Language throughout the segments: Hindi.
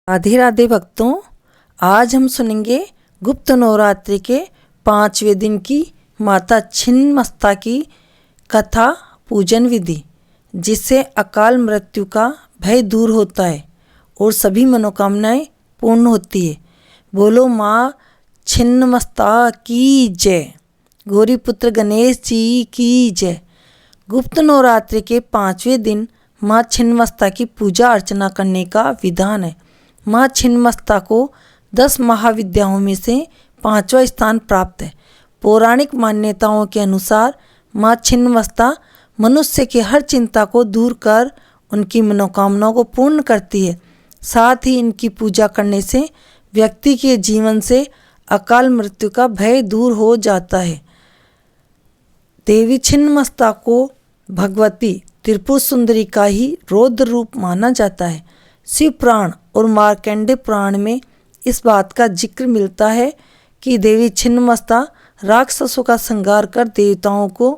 राधे राधे भक्तों, आज हम सुनेंगे गुप्त नवरात्रि के 5वें दिन की माता छिन्नमस्ता की कथा पूजन विधि, जिससे अकाल मृत्यु का भय दूर होता है और सभी मनोकामनाएं पूर्ण होती है। बोलो माँ छिन्नमस्ता की जय, गौरीपुत्र गणेश जी की जय। गुप्त नवरात्रि के 5वें दिन माँ छिन्नमस्ता की पूजा अर्चना करने का विधान है। माँ छिन्नमस्ता को 10 महाविद्याओं में से 5वां स्थान प्राप्त है। पौराणिक मान्यताओं के अनुसार माँ छिन्नमस्ता मनुष्य की हर चिंता को दूर कर उनकी मनोकामनाओं को पूर्ण करती है। साथ ही इनकी पूजा करने से व्यक्ति के जीवन से अकाल मृत्यु का भय दूर हो जाता है। देवी छिन्नमस्ता को भगवती त्रिपुर सुंदरी का ही रौद्र रूप माना जाता है। शिव पुराण और मार्कंडेय पुराण में इस बात का जिक्र मिलता है कि देवी छिन्नमस्ता राक्षसों का संहार कर देवताओं को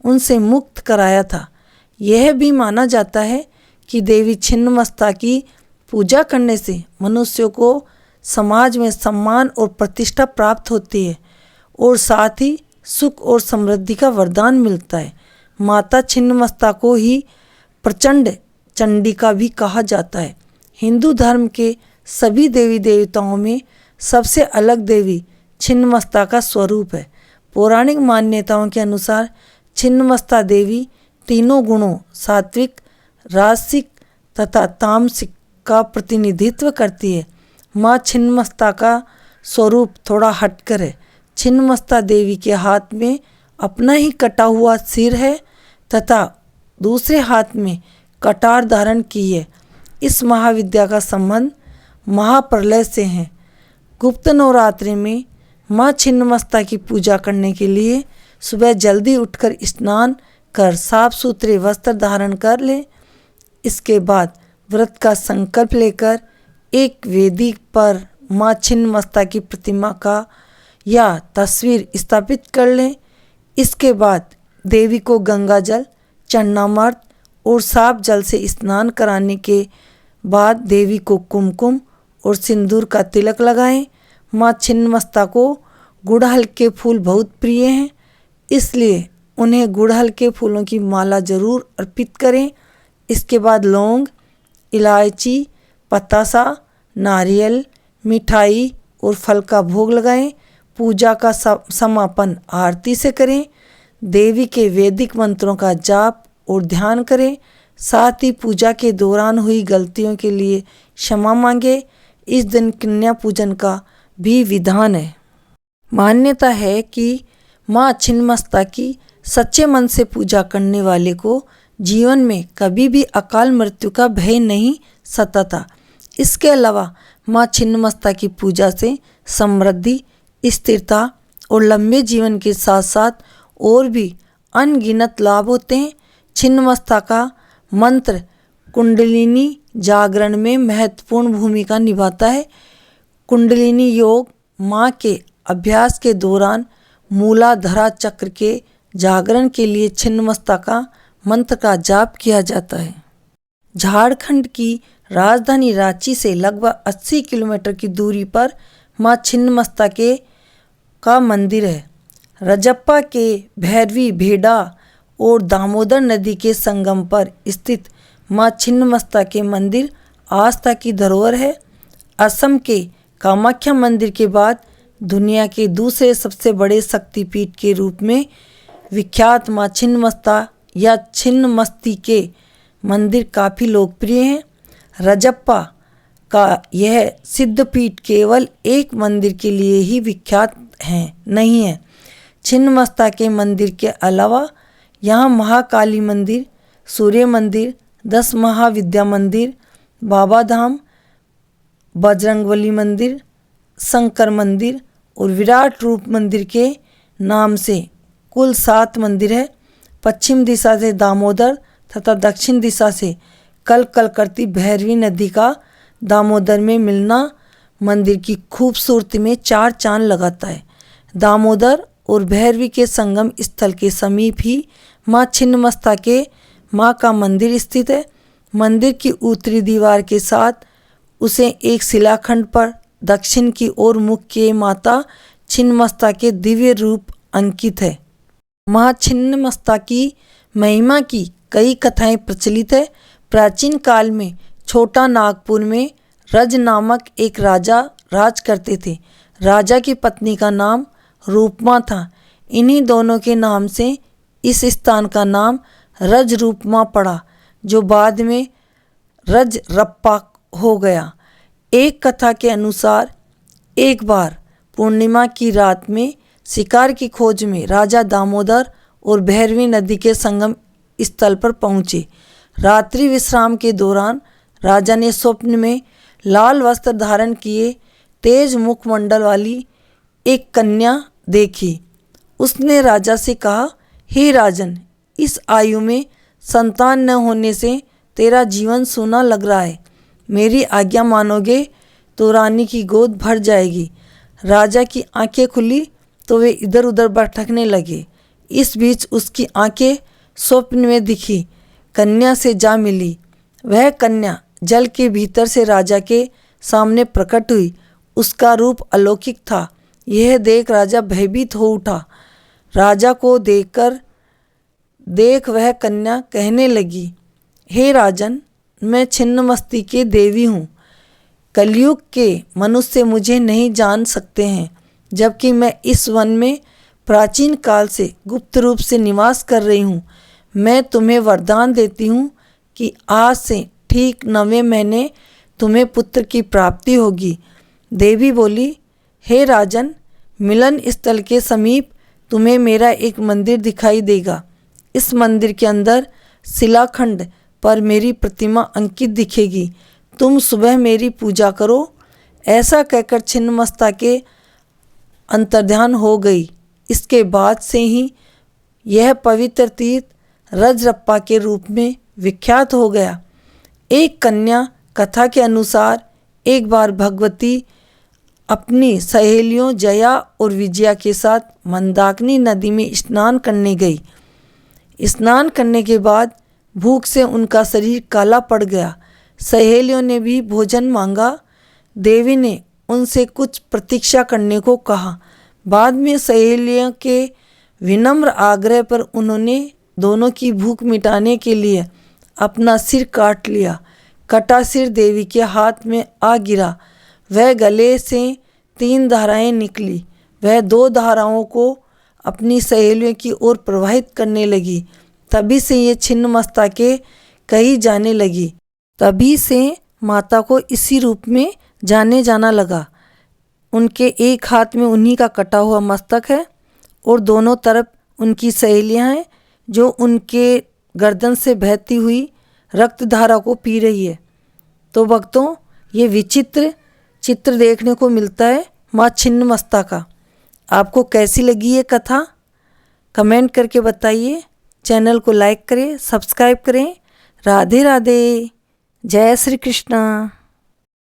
उनसे मुक्त कराया था। यह भी माना जाता है कि देवी छिन्नमस्ता की पूजा करने से मनुष्यों को समाज में सम्मान और प्रतिष्ठा प्राप्त होती है और साथ ही सुख और समृद्धि का वरदान मिलता है। माता छिन्नमस्ता को ही प्रचंड चंडिका भी कहा जाता है। हिंदू धर्म के सभी देवी देवताओं में सबसे अलग देवी छिन्नमस्ता का स्वरूप है। पौराणिक मान्यताओं के अनुसार छिन्नमस्ता देवी तीनों गुणों सात्विक, राजसिक तथा तामसिक का प्रतिनिधित्व करती है। माँ छिन्नमस्ता का स्वरूप थोड़ा हटकर है। छिन्नमस्ता देवी के हाथ में अपना ही कटा हुआ सिर है तथा दूसरे हाथ में कटार धारण की है। इस महाविद्या का संबंध महाप्रलय से है। गुप्त नवरात्रि में माँ छिन्नमस्ता की पूजा करने के लिए सुबह जल्दी उठकर स्नान कर साफ सुथरे वस्त्र धारण कर ले। इसके बाद व्रत का संकल्प लेकर एक वेदी पर माँ छिन्नमस्ता की प्रतिमा का या तस्वीर स्थापित कर लें। इसके बाद देवी को गंगा जल, चरणामृत और साफ जल से स्नान कराने के बाद देवी को कुमकुम और सिंदूर का तिलक लगाएं। माँ छिन्नमस्ता को गुड़हल के फूल बहुत प्रिय हैं, इसलिए उन्हें गुड़हल के फूलों की माला जरूर अर्पित करें। इसके बाद लौंग, इलायची, पतासा, नारियल, मिठाई और फल का भोग लगाएं। पूजा का समापन आरती से करें। देवी के वैदिक मंत्रों का जाप और ध्यान करें। साथ ही पूजा के दौरान हुई गलतियों के लिए क्षमा मांगे। इस दिन कन्या पूजन का भी विधान है। मान्यता है कि माँ छिन्नमस्ता की सच्चे मन से पूजा करने वाले को जीवन में कभी भी अकाल मृत्यु का भय नहीं सताता। इसके अलावा माँ छिन्नमस्ता की पूजा से समृद्धि, स्थिरता और लंबे जीवन के साथ साथ और भी अनगिनत लाभ होते हैं। छिन्नमस्ता का मंत्र कुंडलिनी जागरण में महत्वपूर्ण भूमिका निभाता है। कुंडलिनी योग माँ के अभ्यास के दौरान मूलाधार चक्र के जागरण के लिए छिन्नमस्ता का मंत्र का जाप किया जाता है। झारखंड की राजधानी रांची से लगभग 80 किलोमीटर की दूरी पर माँ छिन्नमस्ता का मंदिर है। रजप्पा के भैरवी भेड़ा और दामोदर नदी के संगम पर स्थित माँ छिन्नमस्ता के मंदिर आस्था की धरोहर है। असम के कामाख्या मंदिर के बाद दुनिया के दूसरे सबसे बड़े शक्तिपीठ के रूप में विख्यात माँ छिन्नमस्ता या छिन्नमस्ती के मंदिर काफ़ी लोकप्रिय हैं। रजप्पा का यह सिद्धपीठ केवल एक मंदिर के लिए ही विख्यात नहीं है। छिन्नमस्ता के मंदिर के अलावा यहाँ महाकाली मंदिर, सूर्य मंदिर, 10 महाविद्या मंदिर, बाबा धाम, बजरंगबली मंदिर, शंकर मंदिर और विराट रूप मंदिर के नाम से कुल 7 मंदिर है। पश्चिम दिशा से दामोदर तथा दक्षिण दिशा से कल करती भैरवी नदी का दामोदर में मिलना मंदिर की खूबसूरती में 4 चांद लगाता है। दामोदर और भैरवी के संगम स्थल के समीप ही माँ छिन्नमस्ता के माँ का मंदिर स्थित है। मंदिर की उत्तरी दीवार के साथ उसे एक शिलाखंड पर दक्षिण की ओर मुख किए माता छिन्नमस्ता के दिव्य रूप अंकित है। माँ छिन्नमस्ता की महिमा की कई कथाएं प्रचलित है। प्राचीन काल में छोटा नागपुर में रज नामक एक राजा राज करते थे। राजा की पत्नी का नाम रूपमा था। इन्हीं दोनों के नाम से इस स्थान का नाम रज रूपमा पड़ा, जो बाद में रजरप्पा हो गया। एक कथा के अनुसार एक बार पूर्णिमा की रात में शिकार की खोज में राजा दामोदर और भैरवी नदी के संगम स्थल पर पहुँचे। रात्रि विश्राम के दौरान राजा ने स्वप्न में लाल वस्त्र धारण किए तेज मुखमंडल वाली एक कन्या देखी। उसने राजा से कहा, हे राजन, इस आयु में संतान न होने से तेरा जीवन सूना लग रहा है। मेरी आज्ञा मानोगे तो रानी की गोद भर जाएगी। राजा की आंखें खुली तो वे इधर उधर भटकने लगे। इस बीच उसकी आंखें स्वप्न में दिखी कन्या से जा मिली। वह कन्या जल के भीतर से राजा के सामने प्रकट हुई। उसका रूप अलौकिक था। यह देख राजा भयभीत हो उठा। राजा को देख वह कन्या कहने लगी, हे राजन, मैं छिन्नमस्ती की देवी हूँ। कलयुग के मनुष्य मुझे नहीं जान सकते हैं, जबकि मैं इस वन में प्राचीन काल से गुप्त रूप से निवास कर रही हूँ। मैं तुम्हें वरदान देती हूँ कि आज से ठीक 9वें महीने तुम्हें पुत्र की प्राप्ति होगी। देवी बोली, हे राजन, मिलन स्थल के समीप तुम्हें मेरा एक मंदिर दिखाई देगा। इस मंदिर के अंदर शिलाखंड पर मेरी प्रतिमा अंकित दिखेगी। तुम सुबह मेरी पूजा करो। ऐसा कहकर छिन्नमस्ता के अंतर्ध्यान हो गई। इसके बाद से ही यह पवित्र तीर्थ रजरप्पा के रूप में विख्यात हो गया। एक कन्या कथा के अनुसार एक बार भगवती अपनी सहेलियों जया और विजया के साथ मंदाकिनी नदी में स्नान करने गई। स्नान करने के बाद भूख से उनका शरीर काला पड़ गया। सहेलियों ने भी भोजन मांगा। देवी ने उनसे कुछ प्रतीक्षा करने को कहा। बाद में सहेलियों के विनम्र आग्रह पर उन्होंने दोनों की भूख मिटाने के लिए अपना सिर काट लिया। कटा सिर देवी के हाथ में आ गिरा। वह गले से 3 धाराएं निकली। वह 2 धाराओं को अपनी सहेलियों की ओर प्रवाहित करने लगी। तभी से ये छिन्नमस्ता के कही जाने लगी। तभी से माता को इसी रूप में जाने जाना लगा। उनके एक हाथ में उन्हीं का कटा हुआ मस्तक है और दोनों तरफ उनकी सहेलियां हैं, जो उनके गर्दन से बहती हुई रक्तधारा को पी रही है। तो भक्तों, ये विचित्र चित्र देखने को मिलता है माँ छिन्नमस्ता का। आपको कैसी लगी ये कथा? कमेंट करके बताइए। चैनल को लाइक करें, सब्सक्राइब करें। राधे राधे। जय श्री कृष्णा।